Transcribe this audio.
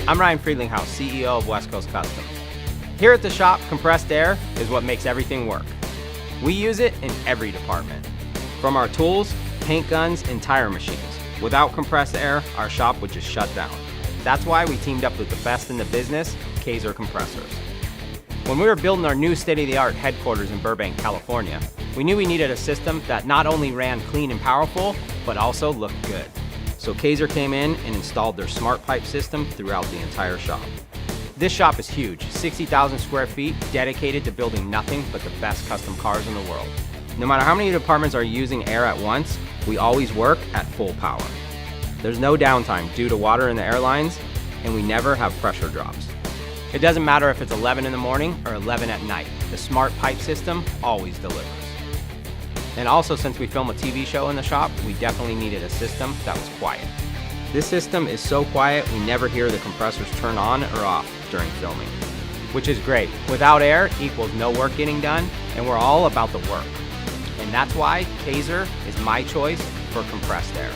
I'm Ryan Friedlinghouse, CEO of West Coast Custom. Here at the shop, compressed air is what makes everything work. We use it in every department, from our tools, paint guns, and tire machines. Without compressed air, our shop would just shut down. That's why we teamed up with the best in the business, Kaeser Compressors. When we were building our new state-of-the-art headquarters in Burbank, California, we knew we needed a system that not only ran clean and powerful, but also looked good. So Kaeser came in and installed their smart pipe system throughout the entire shop. This shop is huge, 60,000 square feet, dedicated to building nothing but the best custom cars in the world. No matter how many departments are using air at once, we always work at full power. There's no downtime due to water in the air lines, and we never have pressure drops. It doesn't matter if it's 11 in the morning or 11 at night, the smart pipe system always delivers. And also, since we film a TV show in the shop, we definitely needed a system that was quiet. This system is so quiet, we never hear the compressors turn on or off during filming, which is great. Without air equals no work getting done, and we're all about the work. And that's why Kaeser is my choice for compressed air.